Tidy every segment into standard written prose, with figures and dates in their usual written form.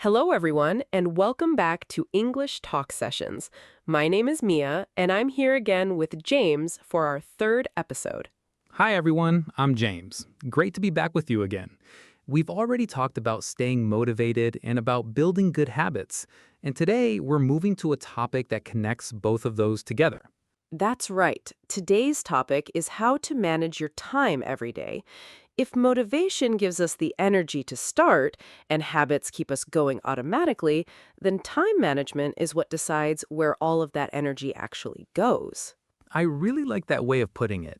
Hello, everyone, and welcome back to English Talk Sessions. My name is Mia, and I'm here again with James for our third episode. Hi everyone, I'm James. Great to be back with you again. We've already talked about staying motivated and about building good habits, and today we're moving to a topic that connects both of those together. That's right. Today's topic is how to manage your time every day. If motivation gives us the energy to start and habits keep us going automatically, then time management is what decides where all of that energy actually goes. I really like that way of putting it.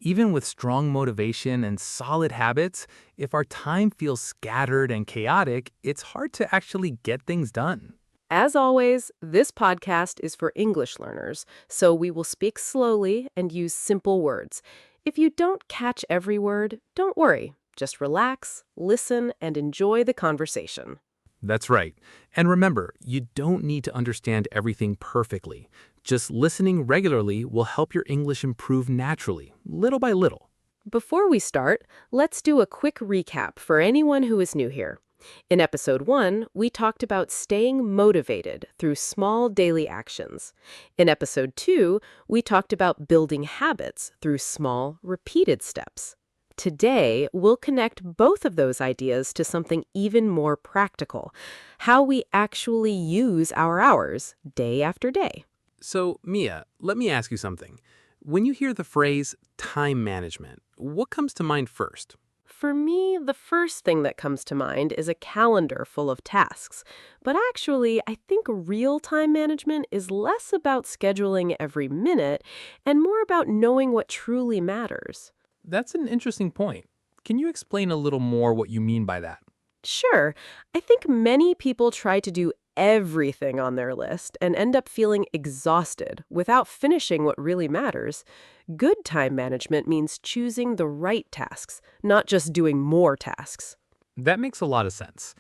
Even with strong motivation and solid habits, if our time feels scattered and chaotic, it's hard to actually get things done. As always, this podcast is for English learners, so we will speak slowly and use simple words. If you don't catch every word, don't worry. Just relax, listen, and enjoy the conversation. That's right. And remember, you don't need to understand everything perfectly. Just listening regularly will help your English improve naturally, little by little. Before we start, let's do a quick recap for anyone who is new here. In episode 1, we talked about staying motivated through small daily actions. In episode 2, we talked about building habits through small, repeated steps. Today, we'll connect both of those ideas to something even more practical, how we actually use our hours day after day. So, Mia, let me ask you something. When you hear the phrase time management, what comes to mind first? For me, the first thing that comes to mind is a calendar full of tasks. But actually, I think real time management is less about scheduling every minute and more about knowing what truly matters. That's an interesting point. Can you explain a little more what you mean by that? Sure, I think many people try to do everything on their list and end up feeling exhausted without finishing what really matters. Good time management means choosing the right tasks, not just doing more tasks. That makes a lot of sense.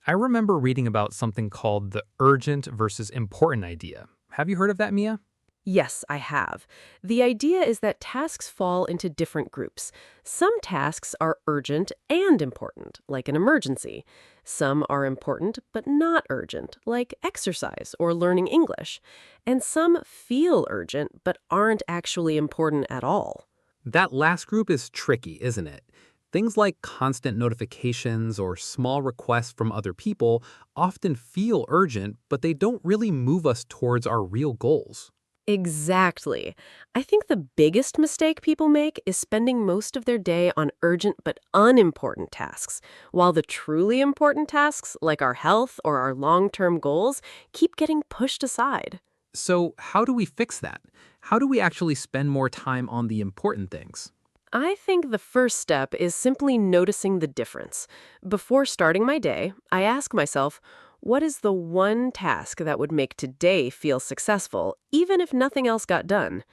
I remember reading about something called the urgent versus important idea. Have you heard of that, Mia? Yes, I have. The idea is that tasks fall into different groups. Some tasks are urgent and important, like an emergency. Some are important but not urgent, like exercise or learning English. And some feel urgent but aren't actually important at all. That last group is tricky, isn't it? Things like constant notifications or small requests from other people often feel urgent, but they don't really move us towards our real goals. Exactly. I think the biggest mistake people make is spending most of their day on urgent but unimportant tasks, while the truly important tasks, like our health or our long-term goals, keep getting pushed aside. So, how do we fix that? How do we actually spend more time on the important things? I think the first step is simply noticing the difference. Before starting my day, I ask myself, what is the one task that would make today feel successful, even if nothing else got done?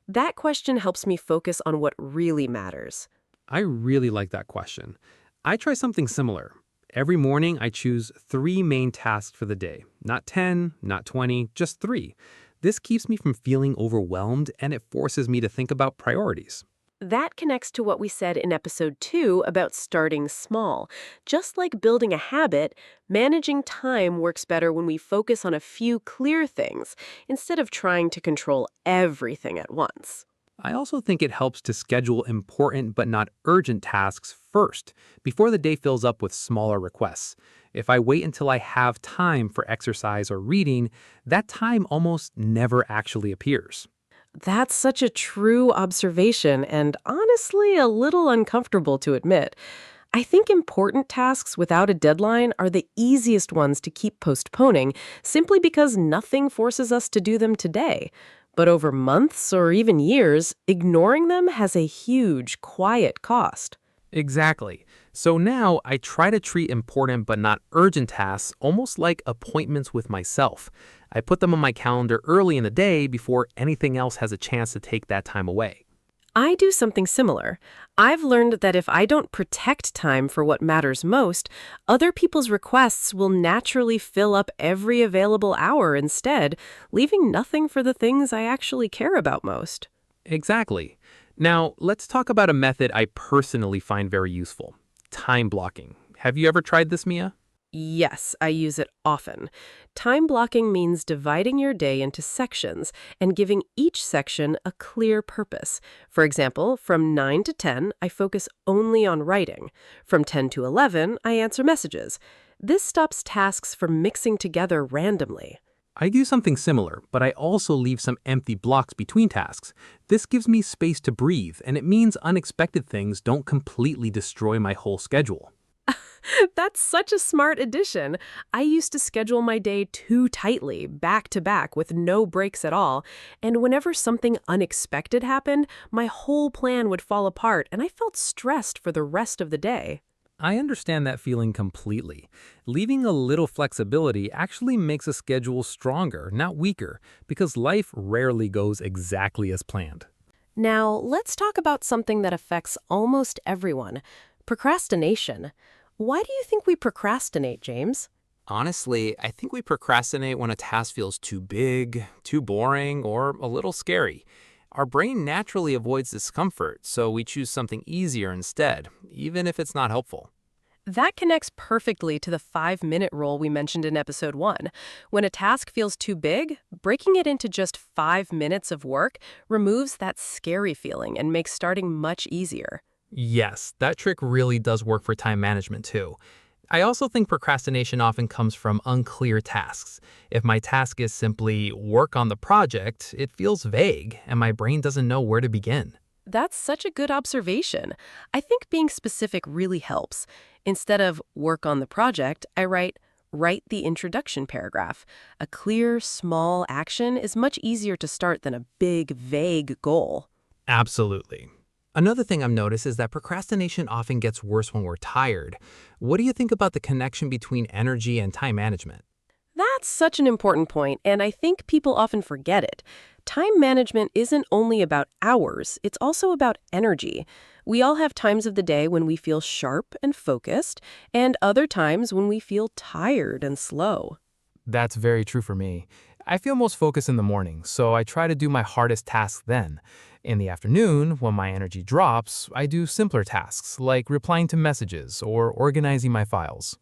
That question helps me focus on what really matters. I really like that question. I try something similar. Every morning, I choose 3 main tasks for the day. Not 10, not 20, just 3. This keeps me from feeling overwhelmed and it forces me to think about priorities. That connects to what we said in episode 2 about starting small. Just like building a habit, managing time works better when we focus on a few clear things instead of trying to control everything at once. I also think it helps to schedule important but not urgent tasks first, before the day fills up with smaller requests. If I wait until I have time for exercise or reading, that time almost never actually appears. That's such a true observation and honestly a little uncomfortable to admit. I think important tasks without a deadline are the easiest ones to keep postponing simply because nothing forces us to do them today. But over months or even years, ignoring them has a huge, quiet cost. Exactly. So now I try to treat important but not urgent tasks almost like appointments with myself. I put them on my calendar early in the day before anything else has a chance to take that time away. I do something similar. I've learned that if I don't protect time for what matters most, other people's requests will naturally fill up every available hour instead, leaving nothing for the things I actually care about most. Exactly. Now, let's talk about a method I personally find very useful. Time blocking. Have you ever tried this, Mia? Yes, I use it often. Time blocking means dividing your day into sections and giving each section a clear purpose. For example, from 9 to 10, I focus only on writing. From 10 to 11, I answer messages. This stops tasks from mixing together randomly. I do something similar, but I also leave some empty blocks between tasks. This gives me space to breathe, and it means unexpected things don't completely destroy my whole schedule. That's such a smart addition. I used to schedule my day too tightly, back to back, with no breaks at all. And whenever something unexpected happened, my whole plan would fall apart and I felt stressed for the rest of the day. I understand that feeling completely. Leaving a little flexibility actually makes a schedule stronger, not weaker, because life rarely goes exactly as planned. Now, let's talk about something that affects almost everyone: procrastination. Why do you think we procrastinate, James? Honestly, I think we procrastinate when a task feels too big, too boring, or a little scary. Our brain naturally avoids discomfort, so we choose something easier instead, even if it's not helpful. That connects perfectly to the 5-minute rule we mentioned in episode 1. When a task feels too big, breaking it into just 5 minutes of work removes that scary feeling and makes starting much easier. Yes, that trick really does work for time management too. I also think procrastination often comes from unclear tasks. If my task is simply work on the project, it feels vague and my brain doesn't know where to begin. That's such a good observation. I think being specific really helps. Instead of work on the project, I write the introduction paragraph. A clear, small action is much easier to start than a big, vague goal. Absolutely. Another thing I've noticed is that procrastination often gets worse when we're tired. What do you think about the connection between energy and time management? That's such an important point, and I think people often forget it. Time management isn't only about hours, it's also about energy. We all have times of the day when we feel sharp and focused, and other times when we feel tired and slow. That's very true for me. I feel most focused in the morning, so I try to do my hardest tasks then. In the afternoon, when my energy drops, I do simpler tasks like replying to messages or organizing my files.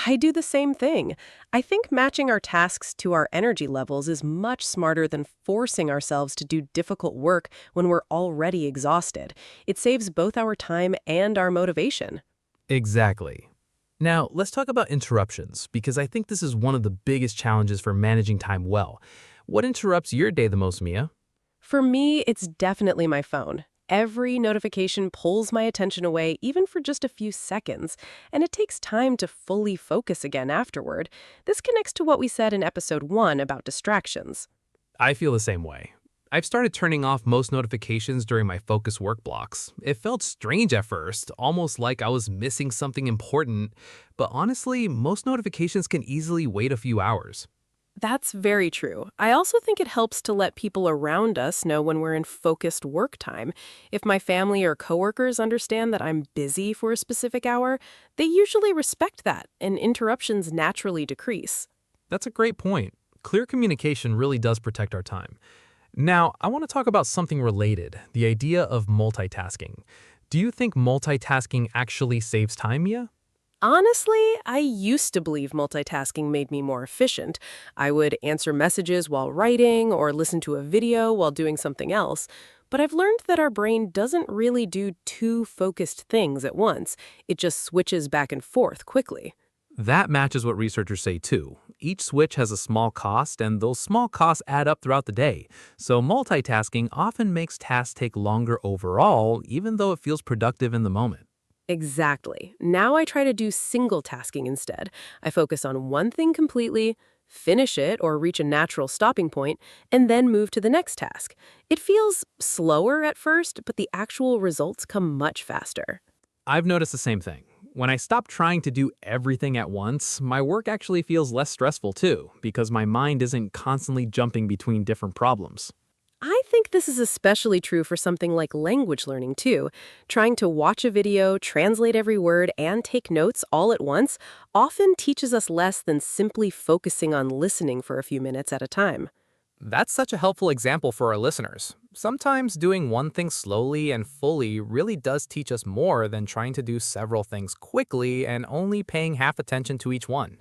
I do the same thing. I think matching our tasks to our energy levels is much smarter than forcing ourselves to do difficult work when we're already exhausted. It saves both our time and our motivation. Exactly. Now, let's talk about interruptions, because I think this is one of the biggest challenges for managing time well. What interrupts your day the most, Mia? For me, it's definitely my phone. Every notification pulls my attention away, even for just a few seconds, and it takes time to fully focus again afterward. This connects to what we said in episode 1 about distractions. I feel the same way. I've started turning off most notifications during my focus work blocks. It felt strange at first, almost like I was missing something important, but honestly, most notifications can easily wait a few hours. That's very true. I also think it helps to let people around us know when we're in focused work time. If my family or coworkers understand that I'm busy for a specific hour, they usually respect that, and interruptions naturally decrease. That's a great point. Clear communication really does protect our time. Now, I want to talk about something related, the idea of multitasking. Do you think multitasking actually saves time, Mia? Honestly, I used to believe multitasking made me more efficient. I would answer messages while writing or listen to a video while doing something else. But I've learned that our brain doesn't really do two focused things at once. It just switches back and forth quickly. That matches what researchers say too. Each switch has a small cost, and those small costs add up throughout the day. So multitasking often makes tasks take longer overall, even though it feels productive in the moment. Exactly. Now I try to do single tasking instead. I focus on one thing completely, finish it or reach a natural stopping point, and then move to the next task. It feels slower at first, but the actual results come much faster. I've noticed the same thing. When I stop trying to do everything at once, my work actually feels less stressful too, because my mind isn't constantly jumping between different problems. I think this is especially true for something like language learning, too. Trying to watch a video, translate every word, and take notes all at once often teaches us less than simply focusing on listening for a few minutes at a time. That's such a helpful example for our listeners. Sometimes doing one thing slowly and fully really does teach us more than trying to do several things quickly and only paying half attention to each one.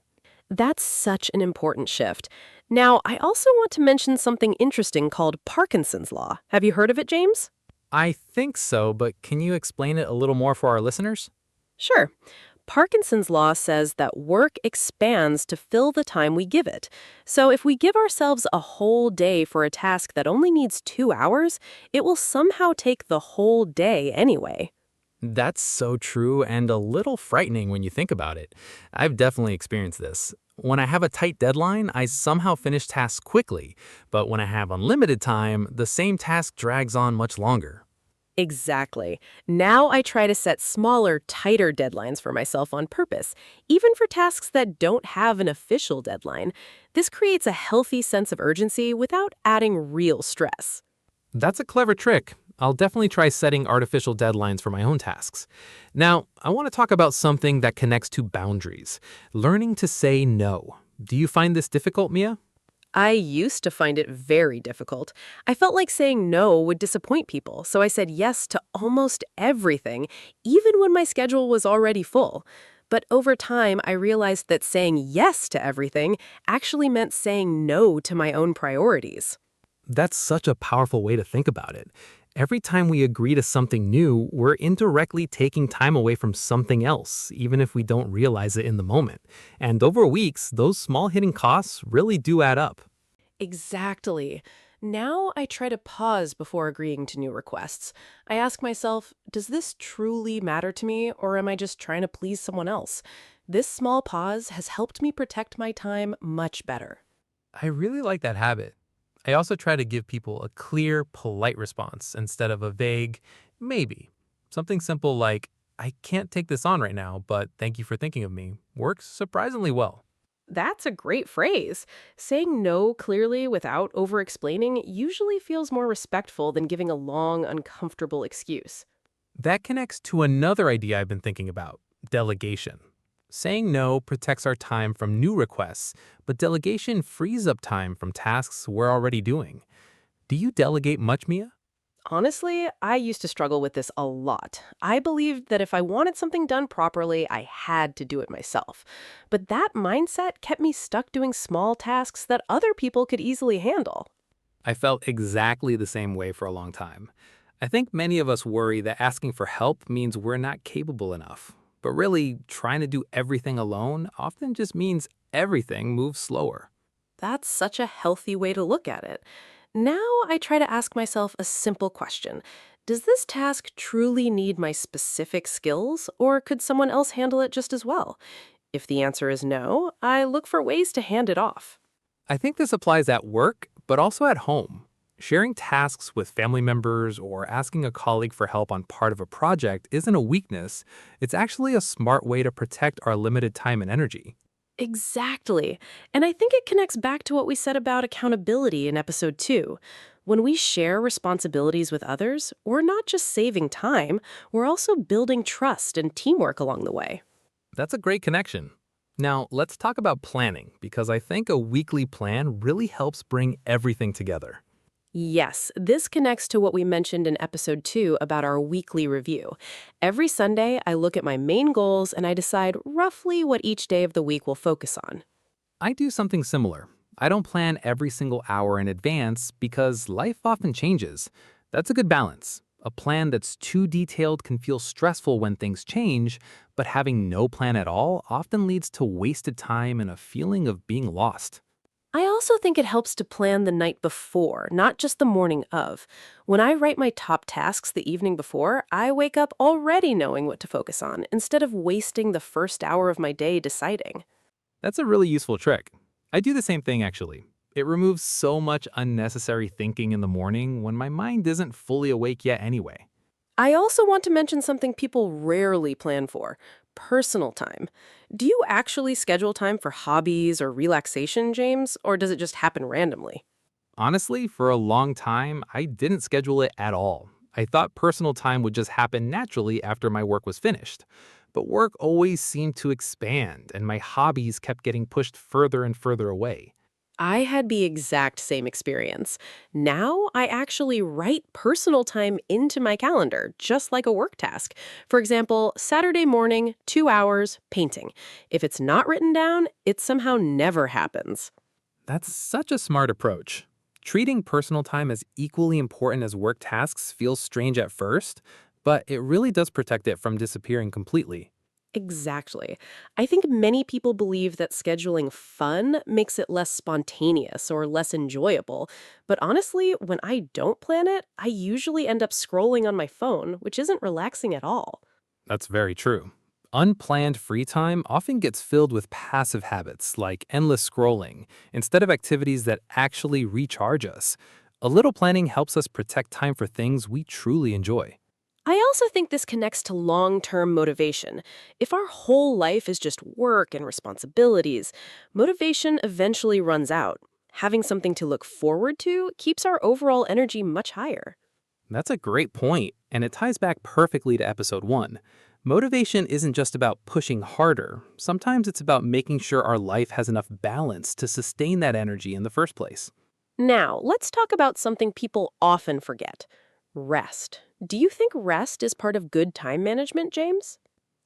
That's such an important shift. Now, I also want to mention something interesting called Parkinson's Law. Have you heard of it, James? I think so, but can you explain it a little more for our listeners? Sure. Parkinson's law says that work expands to fill the time we give it. So if we give ourselves a whole day for a task that only needs 2 hours, it will somehow take the whole day anyway. That's so true and a little frightening when you think about it. I've definitely experienced this. When I have a tight deadline, I somehow finish tasks quickly, but when I have unlimited time, the same task drags on much longer. Exactly. Now I try to set smaller, tighter deadlines for myself on purpose, even for tasks that don't have an official deadline. This creates a healthy sense of urgency without adding real stress. That's a clever trick. I'll definitely try setting artificial deadlines for my own tasks. Now, I want to talk about something that connects to boundaries. Learning to say no. Do you find this difficult, Mia? I used to find it very difficult. I felt like saying no would disappoint people, so I said yes to almost everything, even when my schedule was already full. But over time, I realized that saying yes to everything actually meant saying no to my own priorities. That's such a powerful way to think about it. Every time we agree to something new, we're indirectly taking time away from something else, even if we don't realize it in the moment. And over weeks, those small hidden costs really do add up. Exactly. Now I try to pause before agreeing to new requests. I ask myself, does this truly matter to me, or am I just trying to please someone else? This small pause has helped me protect my time much better. I really like that habit. I also try to give people a clear, polite response instead of a vague, maybe. Something simple like, I can't take this on right now, but thank you for thinking of me, works surprisingly well. That's a great phrase. Saying no clearly without over-explaining usually feels more respectful than giving a long, uncomfortable excuse. That connects to another idea I've been thinking about, delegation. Saying no protects our time from new requests, but delegation frees up time from tasks we're already doing. Do you delegate much, Mia? Honestly, I used to struggle with this a lot. I believed that if I wanted something done properly, I had to do it myself. But that mindset kept me stuck doing small tasks that other people could easily handle. I felt exactly the same way for a long time. I think many of us worry that asking for help means we're not capable enough. But really, trying to do everything alone often just means everything moves slower. That's such a healthy way to look at it. Now I try to ask myself a simple question. Does this task truly need my specific skills, or could someone else handle it just as well? If the answer is no, I look for ways to hand it off. I think this applies at work, but also at home. Sharing tasks with family members or asking a colleague for help on part of a project isn't a weakness. It's actually a smart way to protect our limited time and energy. Exactly. And I think it connects back to what we said about accountability in episode 2. When we share responsibilities with others, we're not just saving time, we're also building trust and teamwork along the way. That's a great connection. Now, let's talk about planning, because I think a weekly plan really helps bring everything together. Yes, this connects to what we mentioned in episode 2 about our weekly review. Every Sunday, I look at my main goals and I decide roughly what each day of the week will focus on. I do something similar. I don't plan every single hour in advance because life often changes. That's a good balance. A plan that's too detailed can feel stressful when things change, but having no plan at all often leads to wasted time and a feeling of being lost. I also think it helps to plan the night before, not just the morning of. When I write my top tasks the evening before, I wake up already knowing what to focus on, instead of wasting the first hour of my day deciding. That's a really useful trick. I do the same thing actually. It removes so much unnecessary thinking in the morning when my mind isn't fully awake yet anyway. I also want to mention something people rarely plan for: personal time. Do you actually schedule time for hobbies or relaxation, James, or does it just happen randomly? Honestly, for a long time, I didn't schedule it at all. I thought personal time would just happen naturally after my work was finished. But work always seemed to expand, and my hobbies kept getting pushed further and further away. I had the exact same experience. Now I actually write personal time into my calendar, just like a work task. For example, Saturday morning, 2 hours, painting. If it's not written down, it somehow never happens. That's such a smart approach. Treating personal time as equally important as work tasks feels strange at first, but it really does protect it from disappearing completely. Exactly. I think many people believe that scheduling fun makes it less spontaneous or less enjoyable. But honestly, when I don't plan it, I usually end up scrolling on my phone, which isn't relaxing at all. That's very true. Unplanned free time often gets filled with passive habits like endless scrolling instead of activities that actually recharge us. A little planning helps us protect time for things we truly enjoy. I also think this connects to long-term motivation. If our whole life is just work and responsibilities, motivation eventually runs out. Having something to look forward to keeps our overall energy much higher. That's a great point, and it ties back perfectly to episode 1. Motivation isn't just about pushing harder. Sometimes it's about making sure our life has enough balance to sustain that energy in the first place. Now, let's talk about something people often forget: rest. Do you think rest is part of good time management, James?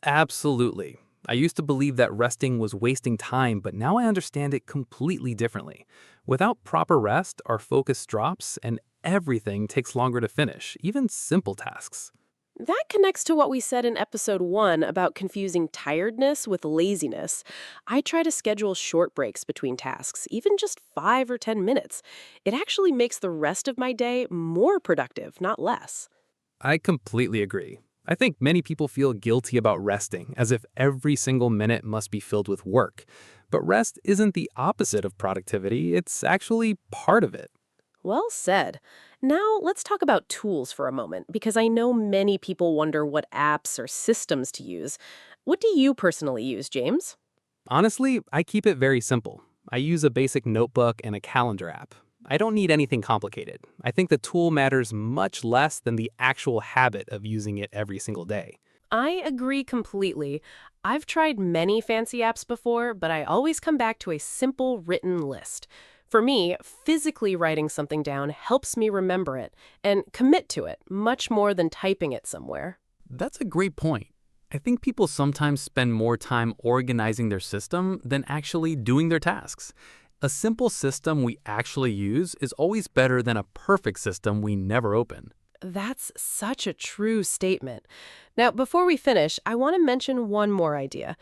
Absolutely. I used to believe that resting was wasting time, but now I understand it completely differently. Without proper rest, our focus drops and everything takes longer to finish, even simple tasks. That connects to what we said in episode 1 about confusing tiredness with laziness. I try to schedule short breaks between tasks, even just 5 or 10 minutes. It actually makes the rest of my day more productive, not less. I completely agree. I think many people feel guilty about resting, as if every single minute must be filled with work. But rest isn't the opposite of productivity, it's actually part of it. Well said. Now, let's talk about tools for a moment, because I know many people wonder what apps or systems to use. What do you personally use, James? Honestly, I keep it very simple. I use a basic notebook and a calendar app. I don't need anything complicated. I think the tool matters much less than the actual habit of using it every single day. I agree completely. I've tried many fancy apps before, but I always come back to a simple written list. For me, physically writing something down helps me remember it and commit to it much more than typing it somewhere. That's a great point. I think people sometimes spend more time organizing their system than actually doing their tasks. A simple system we actually use is always better than a perfect system we never open. That's such a true statement. Now, before we finish, I want to mention one more idea: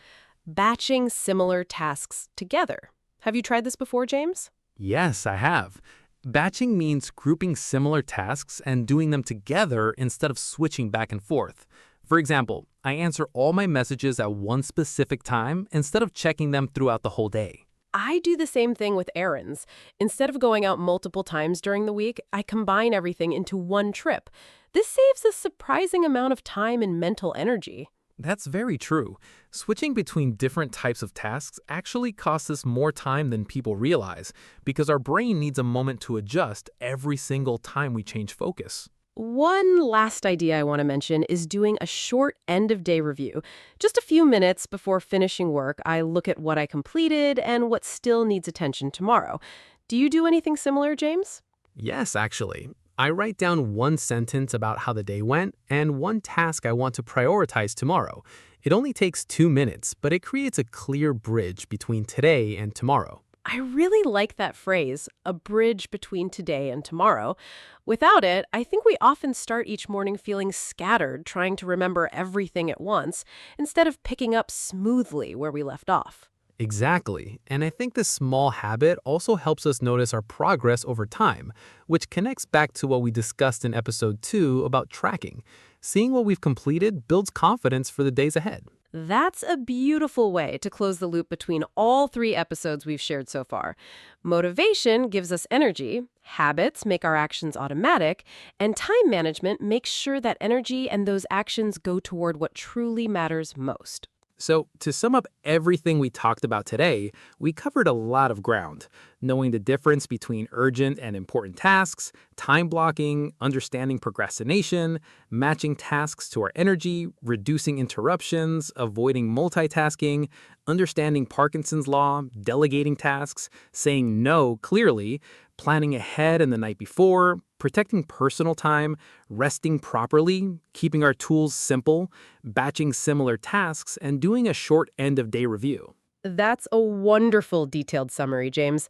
batching similar tasks together. Have you tried this before, James? Yes, I have. Batching means grouping similar tasks and doing them together instead of switching back and forth. For example, I answer all my messages at one specific time instead of checking them throughout the whole day. I do the same thing with errands. Instead of going out multiple times during the week, I combine everything into one trip. This saves a surprising amount of time and mental energy. That's very true. Switching between different types of tasks actually costs us more time than people realize because our brain needs a moment to adjust every single time we change focus. One last idea I want to mention is doing a short end-of-day review. Just a few minutes before finishing work, I look at what I completed and what still needs attention tomorrow. Do you do anything similar, James? Yes, actually. I write down one sentence about how the day went and one task I want to prioritize tomorrow. It only takes 2 minutes, but it creates a clear bridge between today and tomorrow. I really like that phrase, a bridge between today and tomorrow. Without it, I think we often start each morning feeling scattered, trying to remember everything at once, instead of picking up smoothly where we left off. Exactly, and I think this small habit also helps us notice our progress over time, which connects back to what we discussed in episode 2 about tracking. Seeing what we've completed builds confidence for the days ahead. That's a beautiful way to close the loop between all 3 episodes we've shared so far. Motivation gives us energy, habits make our actions automatic, and time management makes sure that energy and those actions go toward what truly matters most. So, to sum up everything we talked about today, we covered a lot of ground. Knowing the difference between urgent and important tasks, time blocking, understanding procrastination, matching tasks to our energy, reducing interruptions, avoiding multitasking, understanding Parkinson's law, delegating tasks, saying no clearly, planning ahead and the night before, protecting personal time, resting properly, keeping our tools simple, batching similar tasks, and doing a short end-of-day review. That's a wonderful detailed summary, James.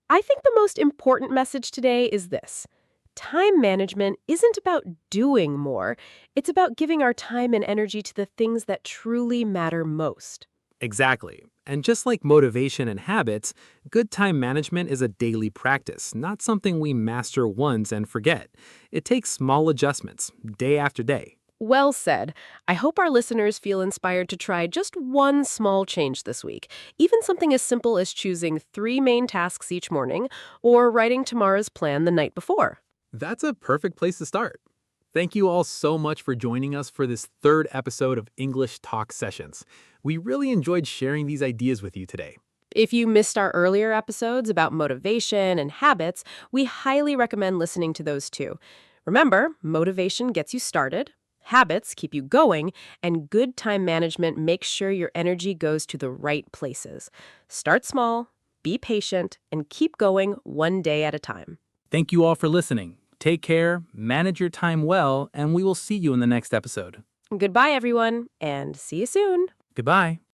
I think the most important message today is this. Time management isn't about doing more. It's about giving our time and energy to the things that truly matter most. Exactly. And just like motivation and habits, good time management is a daily practice, not something we master once and forget. It takes small adjustments, day after day. Well said. I hope our listeners feel inspired to try just one small change this week, even something as simple as choosing 3 main tasks each morning or writing tomorrow's plan the night before. That's a perfect place to start. Thank you all so much for joining us for this third episode of English Talk Sessions. We really enjoyed sharing these ideas with you today. If you missed our earlier episodes about motivation and habits, we highly recommend listening to those too. Remember, motivation gets you started, habits keep you going, and good time management makes sure your energy goes to the right places. Start small, be patient, and keep going one day at a time. Thank you all for listening. Take care, manage your time well, and we will see you in the next episode. Goodbye, everyone, and see you soon. Goodbye.